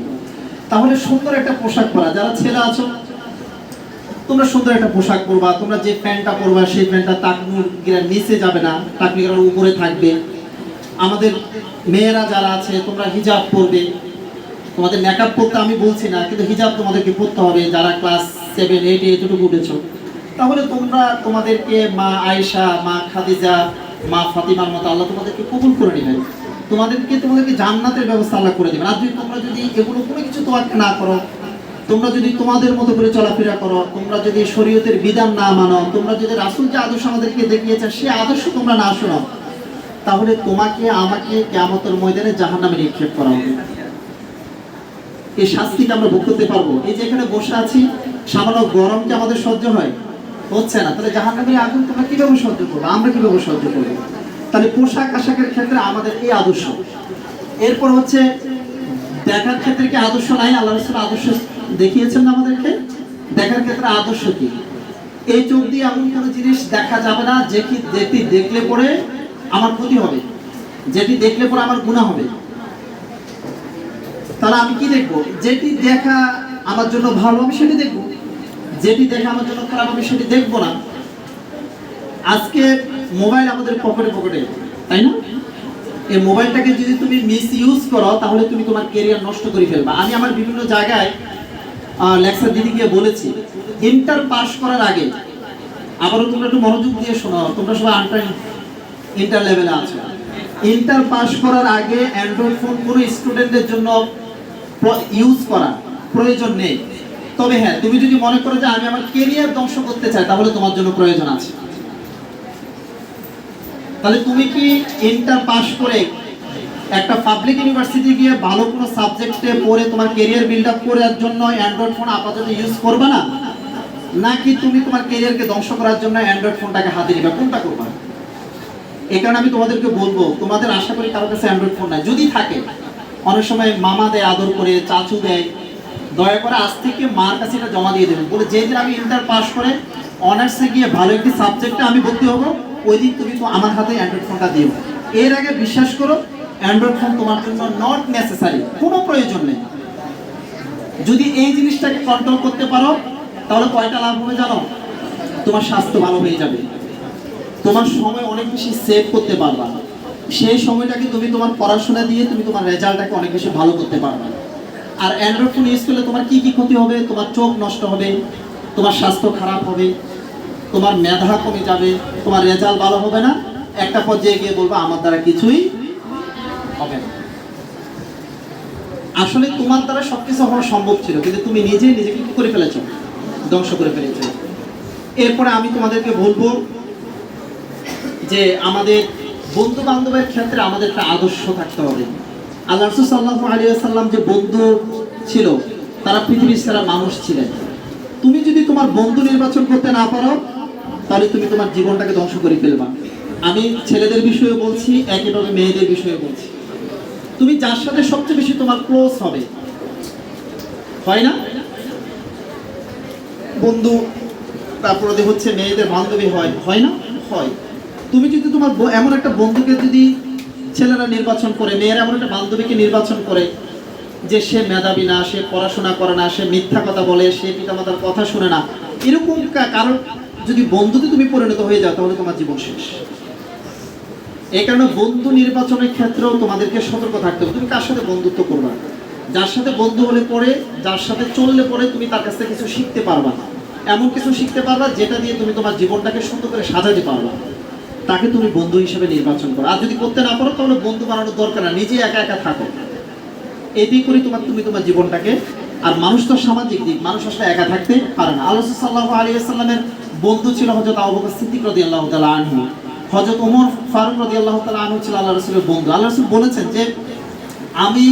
তাহলে সুন্দর একটা পোশাক পরা, যারা ছেলে আছো তোমরা সুন্দর একটা পোশাক পরবা, তোমরা যে প্যান্টটা পরবা সেই প্যান্টটা টাকনুর নিচে যাবে না, টাকনুর উপরে থাকবে। আমাদের মেয়েরা যারা আছে তোমরা হিজাব পরবে, তোমাদের মেকআপ করতে আমি বলছি না, কিন্তু হিজাব তোমাদেরকে পরতে হবে। যারা ক্লাস 7, 8 এতটুকু উঠেছো, তাহলে তোমরা তোমাদেরকে মা আয়েশা, মা খাদিজা, মা ফাতিমার মতো আল্লাহ তোমাদেরকে কবুল করে নেবেন, তোমাদেরকে জান্নাতের ব্যবস্থা আল্লাহ করে দেবেন। আর তোমরা যদি এগুলো কোনো কিছু তোমাকে না করো, তোমরা যদি তোমাদের মতো করে চলাফেরা করো, তোমরা যদি শরীয়তের বিধান না মানো, তোমরা যদি রাসূল যে আদর্শ আমাদেরকে দেখিয়েছেন সেই আদর্শ তোমরা না শোনো, তাহলে তোমাকে আমাকে কিয়ামতের ময়দানে জাহান্নামে নিক্ষেপ করা হবে। এই শাস্তিকে আমরা ভোগ করতে পারবো? এই যে এখানে বসে আছি, সামান্য গরম কি আমাদের সহ্য হয়? হচ্ছে না। তাহলে জাহান্নামের আগুন তোমরা কিভাবে সহ্য করবো, আমরা কিভাবে সহ্য করবো? তাহলে পোশাক আশাকের ক্ষেত্রে আমাদের এই আদর্শ। এরপর হচ্ছে দেখার ক্ষেত্রে কি আদর্শ নাই? আল্লাহ রাসূল আদর্শ দেখিয়েছেন না আমাদেরকে। দেখার ক্ষেত্রে আদর্শ কি? এই চোখ দিয়ে এমন কোনো জিনিস দেখা যাবে না যেটি দেখলে পরে আমার ক্ষতি হবে, যেটি দেখলে পরে আমার গুনাহ হবে। তাহলে আমি কি দেখবো? যেটি দেখা আমার জন্য ভালো আমি সেটি দেখবো, যেটি দেখা আমার জন্য খারাপ আমি সেটি দেখবো না। আজকে মোবাইল আমাদের পকেটে, তাই না? এই মোবাইলটাকে যদি তুমি মিস ইউজ করো তাহলে তুমি তোমার ক্যারিয়ার নষ্ট করে ফেলবা। আমি আমার বিভিন্ন জায়গায় লেকচার দিতে গিয়ে বলেছি, ইন্টার পাস করার আগে, আবারও তোমরা একটু মনোযোগ দিয়ে শোনো, তোমরা সবাই ইন্টার লেভেলে আছো। ইন্টার পাস করার আগে অ্যান্ড্রয়েড ফোন কোনো স্টুডেন্টের জন্য ইউজ করা প্রয়োজন নেই। তবে হ্যাঁ, তুমি যদি মনে করো যে আমি আমার ক্যারিয়ার ধ্বংস করতে চাই, তাহলে তোমার জন্য প্রয়োজন আছে। তাহলে তুমি কি ইন্টার পাস করে একটা পাবলিক ইউনিভার্সিটি গিয়ে ভালো কোনো সাবজেক্টে পড়ে তোমার ক্যারিয়ার বিল্ড আপ করার জন্য অ্যান্ড্রয়েড ফোন আপাতত ইউজ করবে না, নাকি তুমি তোমার ক্যারিয়ারকে ধ্বংস করার জন্য অ্যান্ড্রয়েড ফোনটাকে হাতে নিবে? কোনটা করবা? এই কারণে আমি তোমাদেরকে বলবো, তোমাদের আশা করি কারোর কাছে অ্যান্ড্রয়েড ফোন নাই। যদি থাকে, অনেক সময় মামা দেয় আদর করে, চাচু দেয়, দয়া করে আজ থেকে মার কাছে এটা জমা দিয়ে দেবেন, বলে যেদিন আমি ইন্টার পাস করে অনার্সে গিয়ে ভালো একটি সাবজেক্টে আমি ভর্তি হবো, ওই দিন তুমি তো আমার হাতে অ্যান্ড্রয়েড ফোনটা দিও। এর আগে বিশ্বাস করো, অ্যান্ড্রয়েড ফোন তোমার জন্য নট নেসেসারি, কোনো প্রয়োজন নেই। যদি এই জিনিসটাকে কন্ট্রোল করতে পারো, তাহলে কয়টা লাভ হবে জানো? তোমার স্বাস্থ্য ভালো হয়ে যাবে, তোমার সময় অনেক বেশি সেভ করতে পারবা, সেই সময়টাকে তুমি তোমার পড়াশোনা দিয়ে তুমি তোমার রেজাল্টটাকে অনেক বেশি ভালো করতে পারবা। আর অ্যান্ড্রয়েড ফোন ইউজ করলে তোমার কি কি ক্ষতি হবে? তোমার চোখ নষ্ট হবে, তোমার স্বাস্থ্য খারাপ হবে, তোমার মেধা কমে যাবে, তোমার রেজাল্ট ভালো হবে না, একটা পর্যায়ে গিয়ে বলবো আমার দ্বারা কিছুই হবে না। আসলে তোমার দ্বারা সবকিছু হওয়া সম্ভব ছিল, কিন্তু তুমি নিজেকে কি করে ফেলেছো? ধ্বংস করে ফেলেছো। এরপরে আমি তোমাদেরকে বলবো যে আমাদের বন্ধু বান্ধবের ক্ষেত্রে আমাদের একটা আদর্শ থাকতে হবে। আল্লাহ রাসূল সাল্লাল্লাহু আলাইহি ওয়াসাল্লাম যে বন্ধু ছিল, তারা পৃথিবীর সেরা মানুষ ছিলেন। তুমি যদি তোমার বন্ধু নির্বাচন করতে না পারো, তাহলে তুমি তোমার জীবনটাকে ধ্বংস করে ফেলবা। আমি ছেলেদের বিষয়ে বলছি, একইভাবে মেয়েদের বিষয়ে বলছি। তুমি যার সাথে সবচেয়ে বেশি তোমার ক্লোজ হবে, হয় না? বন্ধু, তারপরে হচ্ছে মেয়েদের বান্ধবী হয় না? হয়। তুমি যদি তোমার এমন একটা বন্ধুকে যদি ছেলেরা নির্বাচন করে, মেয়েরা এমন একটা বান্ধবীকে নির্বাচন করে যে সে মেধাবী না, সে পড়াশোনা করে না, সে মিথ্যা কথা বলে, সে পিতামাতার কথা শুনে না, এরকম কারণ যদি বন্ধুতে তুমি পরিণত হয়ে যাও, তাহলে তোমার জীবন শেষ। এই কারণে বন্ধু নির্বাচনের ক্ষেত্রেও তোমাদেরকে সতর্ক থাকতে হবে। তুমি কার সাথে বন্ধুত্ব করবা? যার সাথে বন্ধু হলে পরে, যার সাথে চললে পরে তুমি তার কাছ থেকে কিছু শিখতে পারবা, এমন কিছু শিখতে পারবা যেটা দিয়ে তুমি তোমার জীবনটাকে সুন্দর করে সাজাতে পারবা, তাকে তুমি বন্ধু হিসেবে নির্বাচন করো। আর যদি করতে না পারো, তাহলে বন্ধু বানানোর দরকার না, নিজে একা একা থাকো। এটি করে তুমি তোমার জীবনটাকে। আর মানুষ তো সামাজিক দিক, মানুষ আসলে একা থাকতে পারে না। আল্লাহ সাল্লাল্লাহু আলাইহি ওয়াসাল্লামের বন্ধু ছিল হযরত আবু বকর সিদ্দিক রাদিয়াল্লাহু তাআলা আনহু, হযরত ওমর ফারুক রাদিয়াল্লাহু তাআলা আনহু ছিল আল্লাহ রাসূলের বন্ধু। আল্লাহ রাসূল বলেছেন যে আমি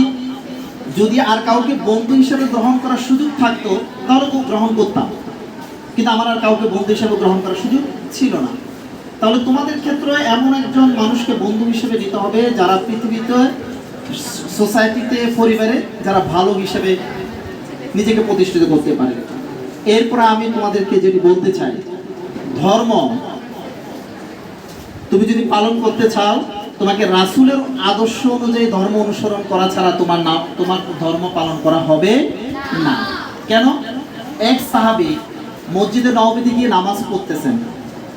যদি আর কাউকে বন্ধু হিসেবে গ্রহণ করার সুযোগ থাকতো, তাহলে গ্রহণ করতাম, কিন্তু আমার আর কাউকে বন্ধু হিসেবে গ্রহণ করার সুযোগ ছিল না। তাহলে তোমাদের ক্ষেত্রে এমন একজন মানুষকে বন্ধু হিসেবে নিতে হবে যারা পৃথিবীতে, সোসাইটিতে, পরিবারে যারা ভালো হিসেবে নিজেকে প্রতিষ্ঠিত করতে পারে। এরপর আমি তোমাদেরকে যেটি বলতে চাই, ধর্ম তুমি যদি পালন করতে চাও, তোমাকে রাসূলের আদর্শ অনুযায়ী ধর্ম অনুসরণ করা ছাড়া তোমার ধর্ম পালন করা হবে না। কেন? এক সাহাবী মসজিদে নববীতে গিয়ে নামাজ পড়তেছেন,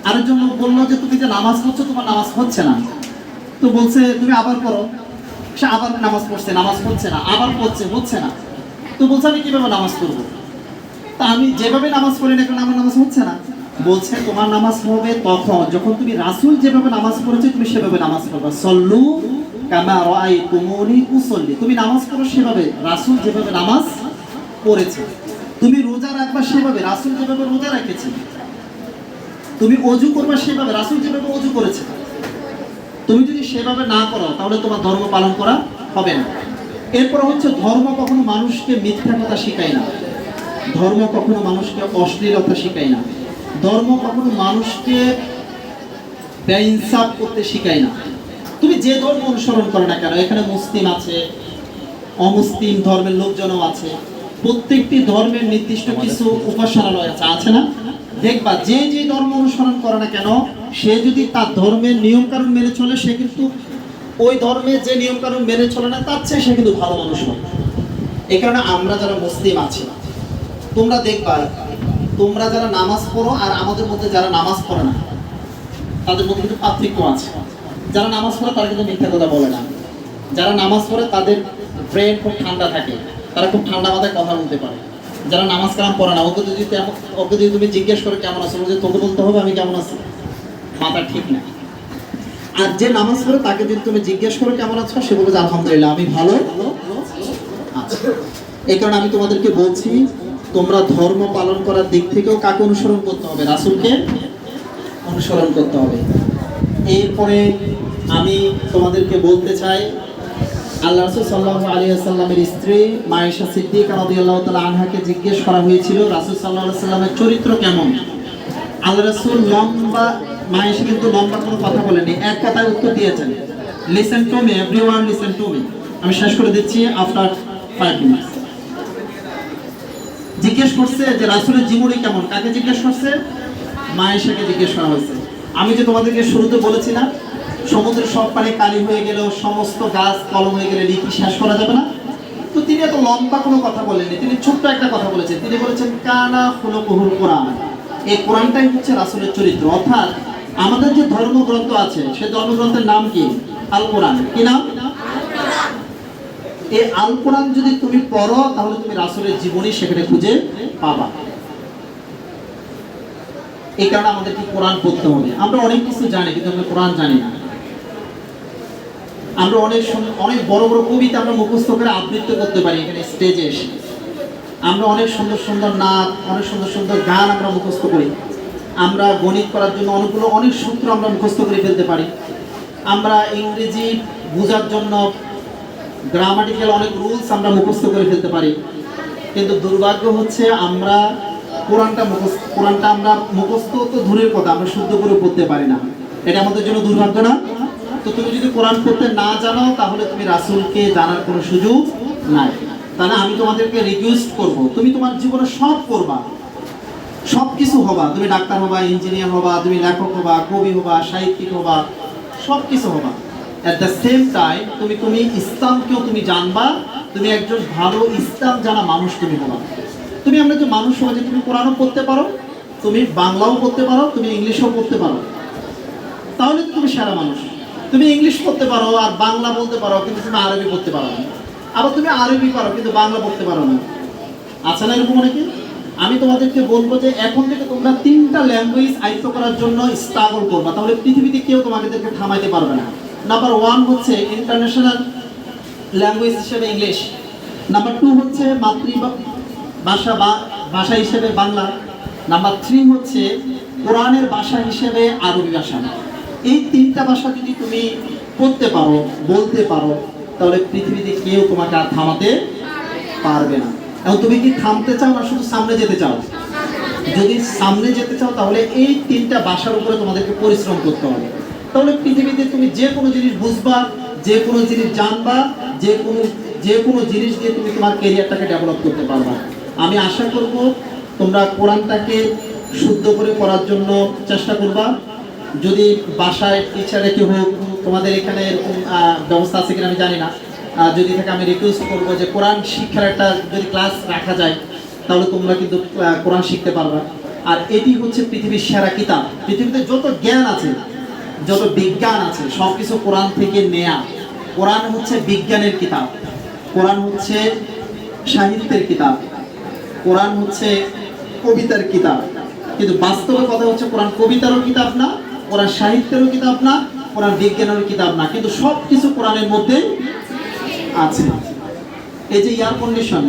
আরেকজন লোক বললো যে তুমি যে নামাজ পড়ছো তোমার নামাজ হচ্ছে না। তো বলছে তুমি আবার পড়ো। সে আবার নামাজ পড়ছে, নামাজ হচ্ছে না, আবার পড়ছে, হচ্ছে না। তো বলছে আমি কিভাবে নামাজ পড়বো? তা আমি যেভাবে নামাজ পড়ি না কেন আমার নামাজ হচ্ছে না। বলছে তোমার নামাজ হবে তখন যখন তুমি রাসূল যেভাবে নামাজ পড়েছে তুমি সেভাবে নামাজ পড়বা। সল্লু কামা রাআইতুমুনি উসাল্লি, তুমি নামাজ পড়ো সেভাবে রাসূল যেভাবে নামাজ পড়েছে। তুমি রোজা রাখবা সেভাবে রাসূল যেভাবে রোজা রেখেছে। তুমি ওযু করবা সেভাবে রাসূল যেভাবে ওযু করেছে। তুমি যদি সেভাবে না করো তাহলে তোমার ধর্ম পালন করা হবে না। এরপর হচ্ছে ধর্ম কখনো মানুষকে মিথ্যা কথা শেখায় না, ধর্ম কখনো মানুষকে অশ্লীলতা শেখায় না, ধর্ম কখনো মানুষকে বেইনসাফ করতে শেখায় না। তুমি যে ধর্ম অনুসরণ করো না কেন, এখানে মুসলিম আছে, অমুসলিম ধর্মের লোকজনও আছে, প্রত্যেকটি ধর্মের নির্দিষ্ট কিছু উপাসনালয় আছে, আছে না? দেখবা যে যে ধর্ম অনুসরণ করে না কেন, সে যদি তার ধর্মের নিয়ম কানুন মেনে চলে, সে কিন্তু ওই ধর্মে যে নিয়ম কানুন মেনে চলে না তার চেয়ে সে কিন্তু ভালো মানুষ হয়। এই কারণে আমরা যারা মুসলিম আছি, তোমরা দেখবা তোমরা যারা নামাজ পড়ো আর আমাদের মধ্যে যারা নামাজ পড়ে না তাদের মধ্যে কিন্তু পার্থক্য আছে। যারা নামাজ পড়ে তারা কিন্তু মিথ্যা কথা বলে না, যারা নামাজ পড়ে তাদের ব্রেন খুব ঠান্ডা থাকে, তারা খুব ঠান্ডা মাথায় কথা বলতে পারে। যারা নামাজ কালাম পড়ে না ওকে যদি তুমি জিজ্ঞেস করো কেমন আছো, বলছে তোকে বলতে হবে আমি কেমন আছি, মাথা ঠিক না। আর যে নামাজ পড়ে তাকে যদি তুমি জিজ্ঞেস করো কেমন আছো, সে বলবে যে আলহামদুলিল্লাহ আমি ভালো আছি। এই কারণে আমি তোমাদেরকে বলছি তোমরা ধর্ম পালন করার দিক থেকেও কাকে অনুসরণ করতে হবে? রাসূলকে অনুসরণ করতে হবে। এরপরে আমি তোমাদেরকে বলতে চাই, আল্লাহ রাসূল সাল্লাল্লাহু আলাইহি ওয়াসাল্লামের স্ত্রী মায়েশা সিদ্দিকা রাদিয়াল্লাহু তাআলা আনহাকে জিজ্ঞেস করা হয়েছিল রাসূল সাল্লাল্লাহু আলাইহি ওয়াসাল্লামের চরিত্র কেমন। আল্লাহ রাসূল লম্বা, মায়েশা কিন্তু লম্বা কোনো কথা বলেনি, এক কথায় উত্তর দিয়েছেন, listen to me everyone, listen to me. আমি শেষ করে দিচ্ছি আফটার 5 মিনিটস। জিজ্ঞেস করছে যে রাসূলের জীবনী কেমন, কাকে জিজ্ঞেস করছে? মায়েশাকে জিজ্ঞেস করা হয়েছে। আমি যে তোমাদেরকে শুরুতে বলেছি না, সমুদ্রের সব পানি কালি হয়ে গেল, সমস্ত গাছ কলম হয়ে গেলে লিখি শেষ করা যাবে না। তো তিনি এত লম্বা কোনো কথা বলেননি, তিনি ছোট্ট একটা কথা বলেছেন। তিনি বলেছেন কানা খুলুকুহুল কোরআন, এই কোরআনটাই হচ্ছে রাসূলের চরিত্র। অর্থাৎ আমাদের যে ধর্মগ্রন্থ আছে সেই ধর্মগ্রন্থের নাম কি? আল কোরআন। কি নাম? এই আল কোরআন যদি তুমি পড়ো তাহলে তুমি রাসূলের জীবনী সেখানে খুঁজে পাবা। এই কারণে আমাদেরকে কোরআন পড়তে হবে। আমরা অনেক কিছু জানি কিন্তু আমরা কোরআন জানি না। আমরা অনেক বড় বড় কবিতা আমরা মুখস্থ করে আবৃত্তি করতে পারি এখানে স্টেজে এসে। আমরা অনেক সুন্দর সুন্দর নাচ, অনেক সুন্দর সুন্দর গান আমরা মুখস্থ করি। আমরা গণিত করার জন্য অনেক সূত্র আমরা মুখস্থ করে ফেলতে পারি। আমরা ইংরেজি বোঝার জন্য গ্রামাটিক্যাল অনেক রুলস আমরা মুখস্থ করে ফেলতে পারি। কিন্তু দুর্ভাগ্য হচ্ছে আমরা কোরআনটা আমরা মুখস্থ তো দূরের কথা, আমরা শুদ্ধ করে পড়তে পারি না। এটা আমাদের জন্য দুর্ভাগ্য না? তো তুমি যদি কোরআন পড়তে না জানো তাহলে তুমি রাসূলকে জানার কোনো সুযোগ নাই। তাহলে আমি তোমাদেরকে রিকোয়েস্ট করব, তুমি তোমার জীবনে সব করবা, সব কিছু হবা, তুমি ডাক্তার হবা, ইঞ্জিনিয়ার হবা, তুমি লেখক হবা, কবি হবা, সাহিত্যিক হবা, সব কিছু হবা। এট দ্য সেম টাইম তুমি ইসলামকেও তুমি জানবা, তুমি একজন ভালো ইসলাম জানা মানুষ তুমি হবা। আমরা যে মানুষ হওয়া যে তুমি কোরআনও পড়তে পারো, তুমি বাংলাও পড়তে পারো, তুমি ইংলিশও পড়তে পারো, তাহলে তো তুমি সেরা মানুষ। তুমি ইংলিশ পড়তে পারো আর বাংলা বলতে পারো কিন্তু তুমি আরবি পড়তে পারো না। আবার তুমি আরবি পারো কিন্তু বাংলা পড়তে পারো না। আচ্ছা না এরকম অনেকে? আমি তোমাদেরকে বলবো যে এখন থেকে তোমরা 3টা ল্যাঙ্গুয়েজ আয়ত্ত করার জন্য স্ট্রাগল করবা, তাহলে পৃথিবীতে কেউ তোমাদেরকে থামাইতে পারবে না। নাম্বার 1 হচ্ছে ইন্টারন্যাশনাল ল্যাঙ্গুয়েজ হিসেবে ইংলিশ, নাম্বার 2 হচ্ছে ভাষা হিসেবে বাংলা, নাম্বার 3 হচ্ছে কোরআনের ভাষা হিসেবে আরবি ভাষা। এই 3টা ভাষা যদি তুমি পড়তে পারো, বলতে পারো, তাহলে পৃথিবীতে কেউ তোমাকে আর থামাতে পারবে না। এখন তুমি কি থামতে চাও না শুধু সামনে যেতে চাও? যদি সামনে যেতে চাও তাহলে এই 3টা ভাষার উপরে তোমাদেরকে পরিশ্রম করতে হবে। তাহলে পৃথিবীতে তুমি যে কোনো জিনিস বুঝবা, যে কোনো জিনিস জানবা, যে কোনো জিনিস দিয়ে তুমি তোমার ক্যারিয়ারটাকে ডেভেলপ করতে পারবা। আমি আশা করব তোমরা কোরআনটাকে শুদ্ধ করে পড়ার জন্য চেষ্টা করবা। যদি বাসায় টিচার রেখে হোক, তোমাদের এখানে এরকম ব্যবস্থা আছে কিনা আমি জানি না, যদি থাকে আমি রিকোয়েস্ট করবো যে কোরআন শিক্ষার একটা যদি ক্লাস রাখা যায় তাহলে তোমরা কিন্তু কোরআন শিখতে পারবা। আর এটি হচ্ছে পৃথিবীর সেরা কিতাব। পৃথিবীতে যত জ্ঞান আছে, যত বিজ্ঞান আছে, সব কিছু কোরআন থেকে নেয়া। কোরআন হচ্ছে বিজ্ঞানের কিতাব, কোরআন হচ্ছে সাহিত্যের কিতাব, কোরআন হচ্ছে কবিতার কিতাব। কিন্তু বাস্তবে কথা হচ্ছে কোরআন কবিতারও কিতাব না, কোরআন সাহিত্যেরও কিতাব না, কোরআন বিজ্ঞানেরও কিতাব না, কিন্তু সব কিছু কোরআনের মধ্যে আছে। এই যে এয়ার কন্ডিশন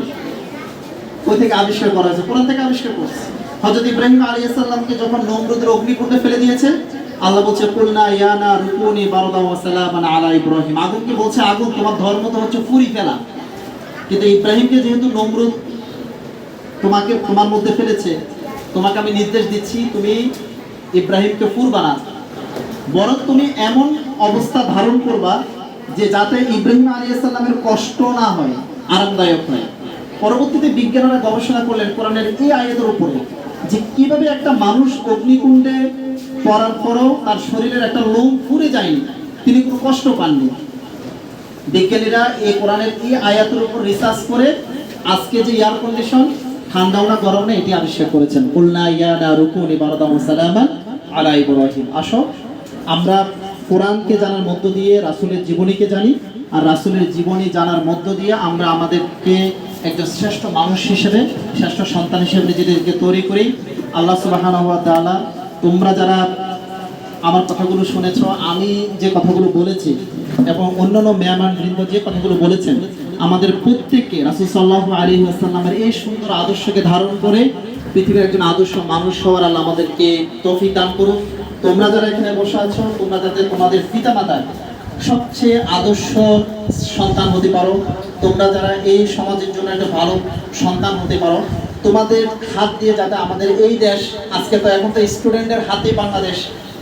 ওই থেকে আবিষ্কার করা হয়েছে, কোরআন থেকে আবিষ্কার করছে। হযরত ইব্রাহিম আলাইহিস সালামকে যখন নমরুদের অগ্নিকুণ্ডে ফেলে দিয়েছে, আল্লাহ বলছে কুলনা ইয়া না রুকুনি বারদাও ওয়া সালামান আলা ইব্রাহিম। আগুনকে বলছে আগুন তোমার ধর্ম তো হচ্ছে পুরি ফেলা, কিন্তু ইব্রাহিমকে যেহেতু নমরুদ তোমার মধ্যে ফেলেছে, তোমাকে আমি নির্দেশ দিচ্ছি তুমি ইব্রাহিমকে পুরবা না, বরং তুমি এমন অবস্থা ধারণ করবা যে যাতে ইব্রাহিম আলাইহিস সালামের কষ্ট না হয়, আরামদায়ক হয়। পরবর্তীতে বিজ্ঞানীরা গবেষণা করলেন কোরআনের এই আয়াতের উপরে যে কিভাবে একটা মানুষ অগ্নিকুণ্ডে পড়ার পরও তার শরীরের একটা লোম পুড়ে যায়নি, তিনি কোনো কষ্ট পাননি। বিজ্ঞানীরা এই কোরআনের এই আয়াতের উপর রিসার্চ করে আজকে যে এয়ার কন্ডিশন, ঠান্ডাও না গরম না, এটি আবিষ্কার করেছেন। কুলনা ইয়া নারু কুনি বারদাও ওয়া সালামান আলা ইব্রাহিম। আসো আমরা কোরআনকে জানার মধ্য দিয়ে রাসূলের জীবনীকে জানি, আর রাসূলের জীবনী জানার মধ্য দিয়ে আমরা আমাদেরকে একজন শ্রেষ্ঠ মানুষ হিসেবে, শ্রেষ্ঠ সন্তান হিসেবে নিজেদেরকে তৈরি করি। আল্লাহ সুবহানাহু ওয়া তাআলা তোমরা যারা আমার কথাগুলো শুনেছো, আমি যে কথাগুলো বলেছি এবং অন্যান্য মেহমান বৃন্দ যে কথাগুলো বলেছেন, আমাদের প্রত্যেককে রাসূল সাল্লাল্লাহু আলাইহি ওয়াসাল্লামের এই সুন্দর আদর্শকে ধারণ করে পৃথিবীর একজন আদর্শ মানুষ হওয়ার আল্লাহ আমাদেরকে তৌফিক দান করুন। তোমরা যারা এখানে বসে আছো, তোমরা যাতে তোমাদের পিতামাতার সবচেয়ে আদর্শ সন্তান হতে পারো, তোমরা যারা এই সমাজের জন্য একটা ভালো সন্তান হতে পারো, তোমাদের হাত দিয়ে যাতে আমাদের এই দেশ, আজকে তো এখন তো স্টুডেন্টের হাতে বাংলাদেশ,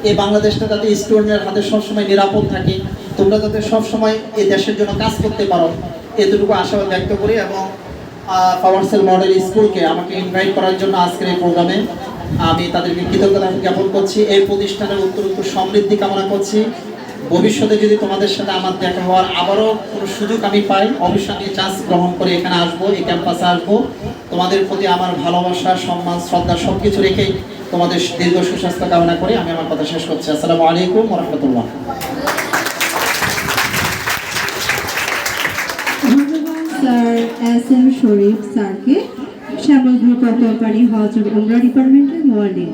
এই বাংলাদেশটা যাতে স্টুডেন্টের হাতে সবসময় নিরাপদ থাকে, তোমরা যাতে সবসময় এই দেশের জন্য কাজ করতে পারো, এতটুকু আশাবাদ ব্যক্ত করি। এবং পাওয়ারসেল মডেল স্কুলকে আমাকে ইনভাইট করার জন্য আজকের এই প্রোগ্রামে আমি তাদেরকে কৃতজ্ঞতা জ্ঞাপন করছি। এই প্রতিষ্ঠানের উত্তরোত্তর সমৃদ্ধি কামনা করছি। ভবিষ্যতে যদি তোমাদের সাথে আমার দেখা হওয়ার আবারও কোনো সুযোগ আমি পাই, অবশ্যই আমি চান্স গ্রহণ করে এখানে আসবো, এই ক্যাম্পাসে আসবো। তোমাদের প্রতি আমার ভালোবাসা, সম্মান, শ্রদ্ধা সব কিছু রেখেই তোমাদের দীর্ঘ সুস্বাস্থ্য কামনা করে আমি আমার কথা শেষ করছি। আসসালামু আলাইকুম ওয়া রাহমাতুল্লাহ। ধন্যবাদ স্যার এস.এম. শরীফ স্যারকে, শ্যামল গ্রুপ অফ কোম্পানি হজ ও উমরা ডিপার্টমেন্টের মোয়াল্লিম।